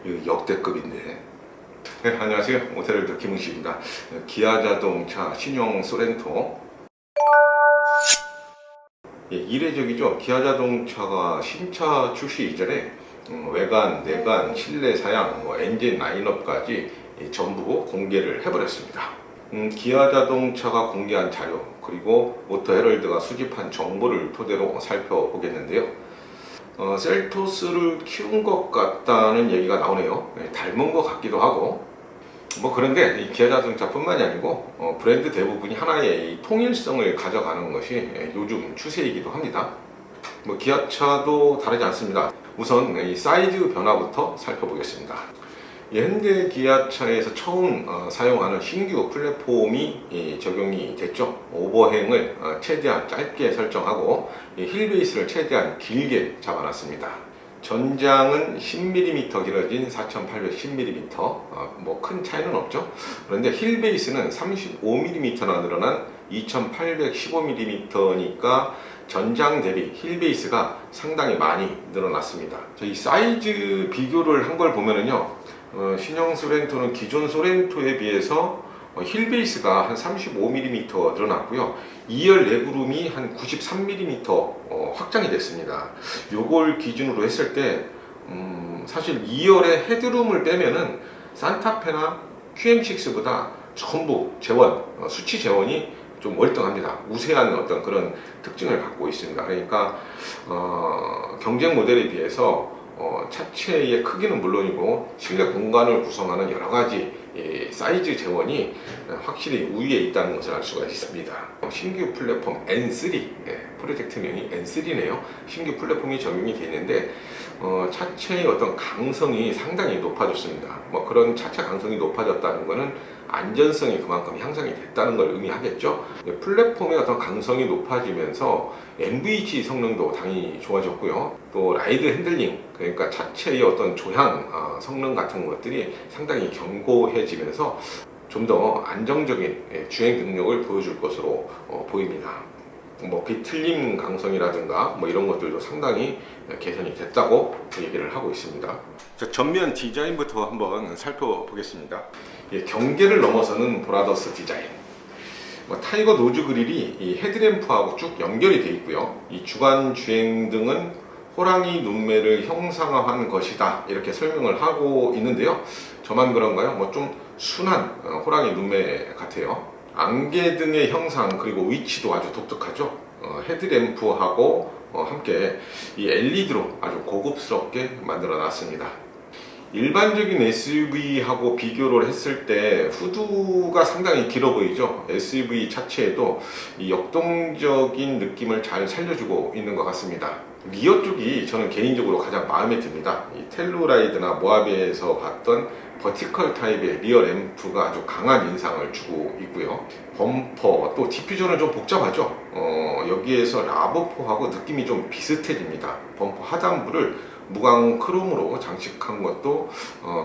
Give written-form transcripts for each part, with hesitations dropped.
이거 역대급인데. 네, 안녕하세요. 오세럴드 김웅식입니다. 기아자동차 신형 소렌토. 예, 이례적이죠. 기아자동차가 신차 출시 이전에 외관, 내관, 실내 사양, 엔진 라인업까지 전부 공개를 해버렸습니다. 기아자동차가 공개한 자료, 그리고 오토헤럴드가 수집한 정보를 토대로 살펴보겠는데요. 셀토스를 키운 것 같다는 얘기가 나오네요. 닮은 것 같기도 하고, 그런데 이 기아자동차뿐만이 아니고 브랜드 대부분이 하나의 이 통일성을 가져가는 것이 요즘 추세이기도 합니다. 기아차도 다르지 않습니다. 우선 이 사이즈 변화부터 살펴보겠습니다. 현대 기아차에서 처음 사용하는 신규 플랫폼이 적용이 됐죠. 오버행을 최대한 짧게 설정하고 힐 베이스를 최대한 길게 잡아놨습니다. 전장은 10mm 길어진 4810mm, 큰 차이는 없죠. 그런데 힐 베이스는 35mm나 늘어난 2815mm니까 전장 대비 힐 베이스가 상당히 많이 늘어났습니다. 이 사이즈 비교를 한 걸 보면은요, 신형 소렌토는 기존 소렌토에 비해서 힐 베이스가 한 35mm 늘어났고요. 2열 레그룸이 한 93mm 확장이 됐습니다. 요걸 기준으로 했을 때 사실 2열의 헤드룸을 빼면은 산타페나 QM6보다 전부 재원, 수치 재원이 좀 월등합니다. 우세한 어떤 그런 특징을 갖고 있습니다. 그러니까 경쟁 모델에 비해서 차체의 크기는 물론이고 실내 공간을 구성하는 여러 가지 사이즈 재원이 확실히 우위에 있다는 것을 알 수가 있습니다. 신규 플랫폼 N3, 프로젝트명이 N3네요. 신규 플랫폼이 적용이 되어 있는데 차체의 어떤 강성이 상당히 높아졌습니다. 그런 차체 강성이 높아졌다는 것은 안전성이 그만큼 향상이 됐다는 걸 의미하겠죠. 플랫폼의 어떤 강성이 높아지면서 MVG 성능도 당연히 좋아졌고요. 또 라이드 핸들링, 그러니까 차체의 어떤 조향 성능 같은 것들이 상당히 견고해지면서 좀 더 안정적인 주행 능력을 보여줄 것으로 보입니다. 비틀림 강성이라든가 이런 것들도 상당히 개선이 됐다고 얘기를 하고 있습니다. 자, 전면 디자인부터 한번 살펴보겠습니다. 경계를 넘어서는 보라더스 디자인. 타이거 노즈 그릴이 이 헤드램프하고 쭉 연결이 되어 있고요. 이 주간 주행등은 호랑이 눈매를 형상화한 것이다, 이렇게 설명을 하고 있는데요. 저만 그런가요? 좀 순한 호랑이 눈매 같아요. 안개등의 형상, 그리고 위치도 아주 독특하죠. 헤드램프하고 함께 이 LED로 아주 고급스럽게 만들어 놨습니다. 일반적인 SUV하고 비교를 했을 때 후드가 상당히 길어 보이죠. SUV 차체에도 이 역동적인 느낌을 잘 살려주고 있는 것 같습니다. 리어 쪽이 저는 개인적으로 가장 마음에 듭니다. 이 텔루라이드나 모하베에서 봤던 버티컬 타입의 리어 램프가 아주 강한 인상을 주고 있고요. 범퍼, 또 디퓨저는 좀 복잡하죠. 여기에서 라버포하고 느낌이 좀 비슷해집니다. 범퍼 하단부를 무광 크롬으로 장식한 것도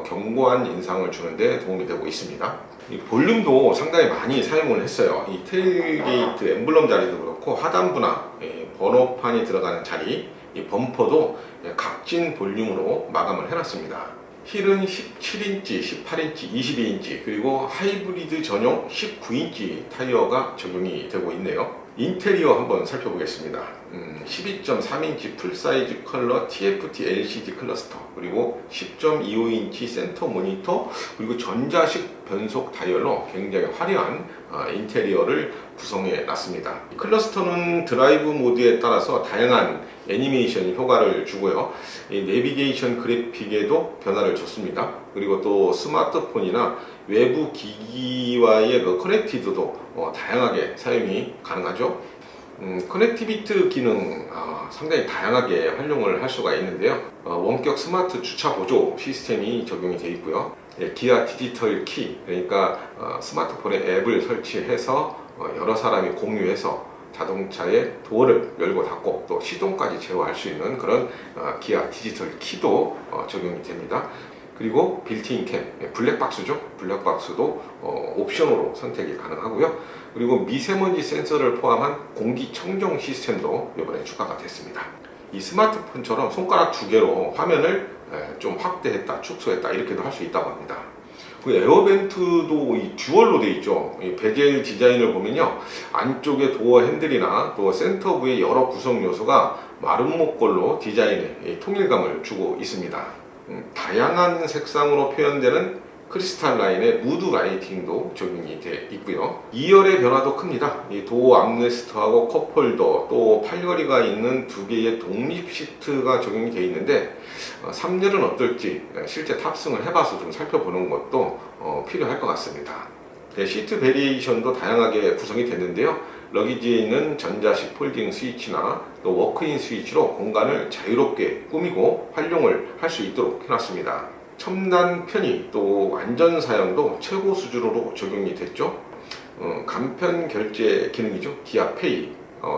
견고한 인상을 주는데 도움이 되고 있습니다. 이 볼륨도 상당히 많이 사용을 했어요. 이 테일게이트 엠블럼 자리도 그렇고 하단부나 번호판이 들어가는 자리, 이 범퍼도 각진 볼륨으로 마감을 해놨습니다. 힐은 17인치, 18인치, 22인치, 그리고 하이브리드 전용 19인치 타이어가 적용이 되고 있네요. 인테리어 한번 살펴보겠습니다. 12.3인치 풀사이즈 컬러 TFT LCD 클러스터, 그리고 10.25인치 센터 모니터, 그리고 전자식 변속 다이얼로 굉장히 화려한 인테리어를 구성해 놨습니다. 클러스터는 드라이브 모드에 따라서 다양한 애니메이션 효과를 주고요. 이 내비게이션 그래픽에도 변화를 줬습니다. 그리고 또 스마트폰이나 외부 기기와의 커넥티드도 다양하게 사용이 가능하죠. 커넥티비트 기능 상당히 다양하게 활용을 할 수가 있는데요. 원격 스마트 주차 보조 시스템이 적용이 되어 있고요. 기아 디지털 키, 그러니까 스마트폰에 앱을 설치해서 여러 사람이 공유해서 자동차의 도어를 열고 닫고 또 시동까지 제어할 수 있는 그런 기아 디지털 키도 적용이 됩니다. 그리고 빌트인 캠, 블랙박스죠. 블랙박스도 옵션으로 선택이 가능하고요. 그리고 미세먼지 센서를 포함한 공기청정 시스템도 이번에 추가가 됐습니다. 이 스마트폰처럼 손가락 두 개로 화면을 좀 확대했다, 축소했다 이렇게도 할 수 있다고 합니다. 그 에어벤트도 이 듀얼로 되어 있죠. 이 베젤 디자인을 보면요, 안쪽에 도어 핸들이나 또 센터부의 여러 구성 요소가 마름모꼴로 디자인에 통일감을 주고 있습니다. 다양한 색상으로 표현되는 크리스탈 라인의 무드 라이팅도 적용이 되어 있고요. 2열의 변화도 큽니다. 이 도어 암레스트하고 컵홀더, 또 팔걸이가 있는 두 개의 독립 시트가 적용이 되어 있는데 3열은 어떨지 실제 탑승을 해봐서 좀 살펴보는 것도 필요할 것 같습니다. 시트 베리에이션도 다양하게 구성이 됐는데요. 러기지에 있는 전자식 폴딩 스위치나 또 워크인 스위치로 공간을 자유롭게 꾸미고 활용을 할 수 있도록 해놨습니다. 첨단 편의 또 안전 사양도 최고 수준으로 적용이 됐죠. 간편 결제 기능이죠. 기아페이.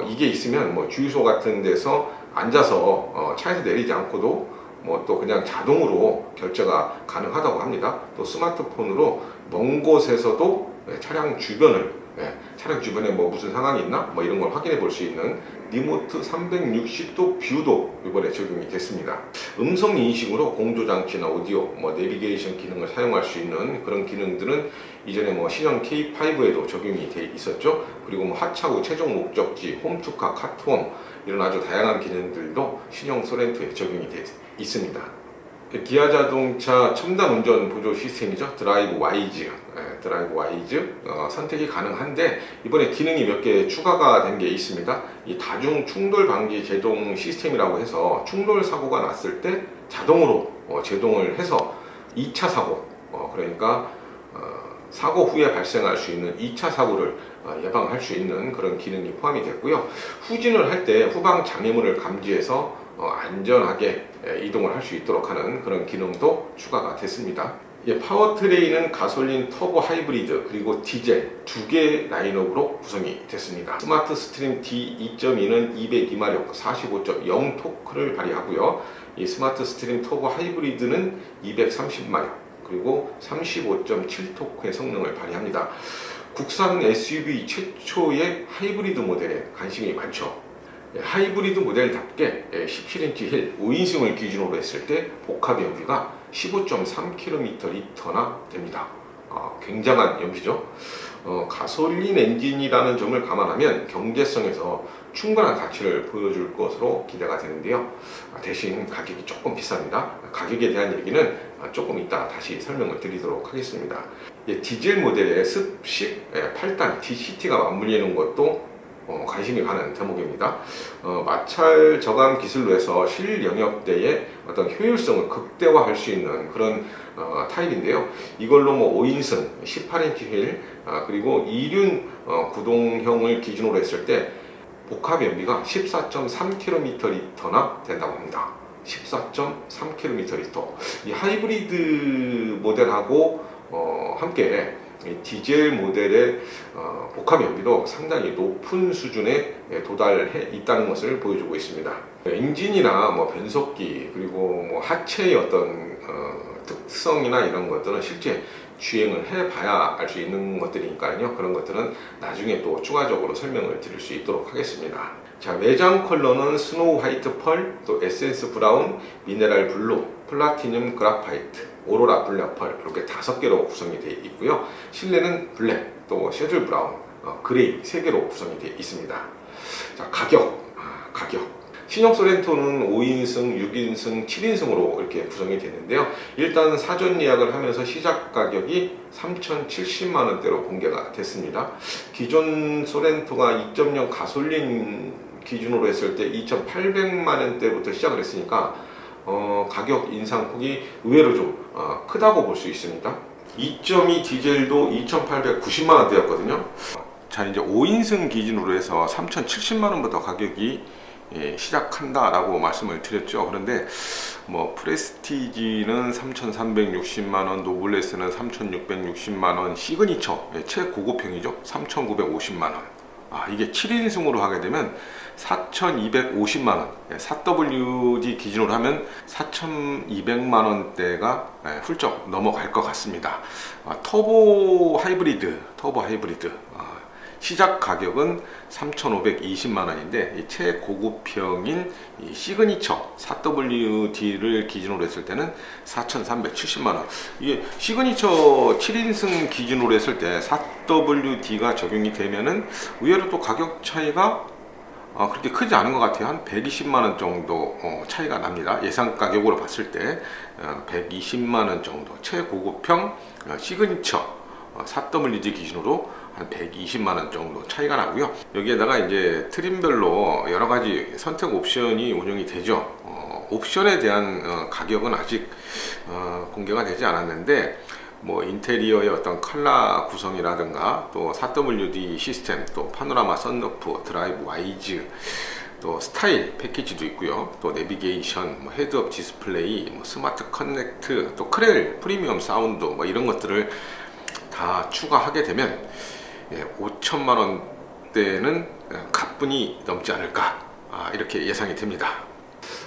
이게 있으면 뭐 주유소 같은 데서 앉아서 차에서 내리지 않고도 뭐 또 그냥 자동으로 결제가 가능하다고 합니다. 또 스마트폰으로 먼 곳에서도 차량 주변에 뭐 무슨 상황이 있나 뭐 이런 걸 확인해 볼 수 있는 리모트 360도 뷰도 이번에 적용이 됐습니다. 음성 인식으로 공조 장치나 오디오, 뭐 내비게이션 기능을 사용할 수 있는 그런 기능들은 이전에 뭐 신형 K5에도 적용이 돼 있었죠. 그리고 뭐 하차후 최종 목적지, 홈투카, 카트홈 이런 아주 다양한 기능들도 신형 소렌토에 적용이 돼 있습니다. 기아 자동차 첨단 운전 보조 시스템이죠. 드라이브 와이즈 선택이 가능한데 이번에 기능이 몇 개 추가가 된 게 있습니다. 이 다중 충돌 방지 제동 시스템이라고 해서 충돌 사고가 났을 때 자동으로 제동을 해서 2차 사고, 그러니까 사고 후에 발생할 수 있는 2차 사고를 예방할 수 있는 그런 기능이 포함이 됐고요. 후진을 할 때 후방 장애물을 감지해서 안전하게 이동을 할 수 있도록 하는 그런 기능도 추가가 됐습니다. 파워트레인은 가솔린 터보 하이브리드 그리고 디젤 두 개 라인업으로 구성이 됐습니다. 스마트 스트림 D2.2는 202마력 45.0 토크를 발휘하고요. 이 스마트 스트림 터보 하이브리드는 230마력 그리고 35.7 토크의 성능을 발휘합니다. 국산 SUV 최초의 하이브리드 모델에 관심이 많죠. 하이브리드 모델답게 17인치 힐 5인승을 기준으로 했을 때 복합 연비가 15.3km/L나 됩니다. 굉장한 연비죠. 가솔린 엔진이라는 점을 감안하면 경제성에서 충분한 가치를 보여줄 것으로 기대가 되는데요. 대신 가격이 조금 비쌉니다. 가격에 대한 얘기는 조금 이따 다시 설명을 드리도록 하겠습니다. 디젤 모델의 습식 8단 DCT가 맞물리는 것도 관심이 가는 대목입니다. 마찰 저감 기술로 해서 실 영역대의 어떤 효율성을 극대화할 수 있는 그런 타입인데요. 이걸로 뭐 5인승 18인치 휠 그리고 2륜 구동형을 기준으로 했을 때 복합 연비가 14.3km/L나 된다고 합니다. 14.3km/L. 이 하이브리드 모델하고 함께 디젤 모델의 복합 연비도 상당히 높은 수준에 도달해 있다는 것을 보여주고 있습니다. 엔진이나 뭐 변속기 그리고 뭐 하체의 어떤 특성이나 이런 것들은 실제 주행을 해봐야 알 수 있는 것들이니까요. 그런 것들은 나중에 또 추가적으로 설명을 드릴 수 있도록 하겠습니다. 자, 외장 컬러는 스노우 화이트 펄, 또 에센스 브라운, 미네랄 블루, 플라티늄 그라파이트, 오로라 블랙 펄 이렇게 5개로 구성이 되어 있고요. 실내는 블랙, 또 셔틀 브라운, 그레이 3개로 구성이 되어 있습니다. 자, 가격. 신형 소렌토는 5인승, 6인승, 7인승으로 이렇게 구성이 됐는데요. 일단 사전 예약을 하면서 시작 가격이 3,070만 원대로 공개가 됐습니다. 기존 소렌토가 2.0 가솔린 기준으로 했을 때 2,800만 원대부터 시작을 했으니까 가격 인상폭이 의외로 좀 크다고 볼 수 있습니다. 2.2 디젤도 2,890만 원대였거든요. 자, 이제 5인승 기준으로 해서 3,070만 원부터 가격이 시작한다라고 말씀을 드렸죠. 그런데 뭐 프레스티지는 3,360만 원, 노블레스는 3,660만 원, 시그니처 최고급형이죠. 3,950만 원. 이게 7인승으로 하게 되면 4,250만 원, 4WD 기준으로 하면 4,200만 원대가 훌쩍 넘어갈 것 같습니다. 터보 하이브리드 시작 가격은 3,520만 원인데 이 최고급형인 이 시그니처 4WD를 기준으로 했을 때는 4,370만 원. 이게 시그니처 7인승 기준으로 했을 때 4WD가 적용이 되면은 의외로 또 가격 차이가 그렇게 크지 않은 것 같아요. 한 120만 원 정도 차이가 납니다. 예상 가격으로 봤을 때 120만 원 정도 최고급형 시그니처 4WD 기준으로 한 120만 원 정도 차이가 나고요. 여기에다가 이제 트림별로 여러 가지 선택 옵션이 운영이 되죠. 옵션에 대한 가격은 아직 공개가 되지 않았는데 뭐 인테리어의 어떤 컬러 구성이라든가 또 4WD 시스템, 또 파노라마 선루프, 드라이브 와이즈, 또 스타일 패키지도 있고요. 또 내비게이션, 뭐 헤드업 디스플레이, 뭐 스마트 커넥트, 또 크렐 프리미엄 사운드 뭐 이런 것들을 다 추가하게 되면 5천만 원대는 가뿐히 넘지 않을까 이렇게 예상이 됩니다.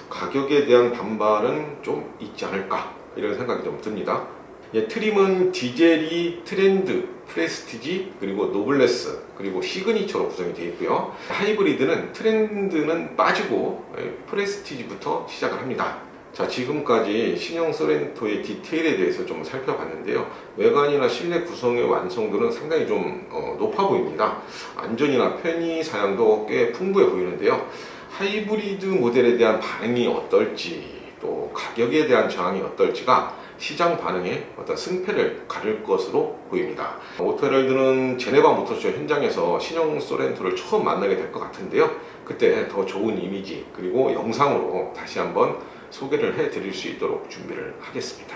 가격에 대한 반발은 좀 있지 않을까 이런 생각이 좀 듭니다. 트림은 디젤이 트렌드, 프레스티지, 그리고 노블레스, 그리고 시그니처로 구성이 되어 있고요. 하이브리드는 트렌드는 빠지고 프레스티지부터 시작을 합니다. 자, 지금까지 신형 소렌토의 디테일에 대해서 좀 살펴봤는데요. 외관이나 실내 구성의 완성도는 상당히 좀 높아 보입니다. 안전이나 편의 사양도 꽤 풍부해 보이는데요. 하이브리드 모델에 대한 반응이 어떨지, 또 가격에 대한 저항이 어떨지가 시장 반응에 어떤 승패를 가를 것으로 보입니다. 오토헤럴드는 제네바 모터쇼 현장에서 신형 소렌토를 처음 만나게 될 것 같은데요. 그때 더 좋은 이미지 그리고 영상으로 다시 한번 소개를 해 드릴 수 있도록 준비를 하겠습니다.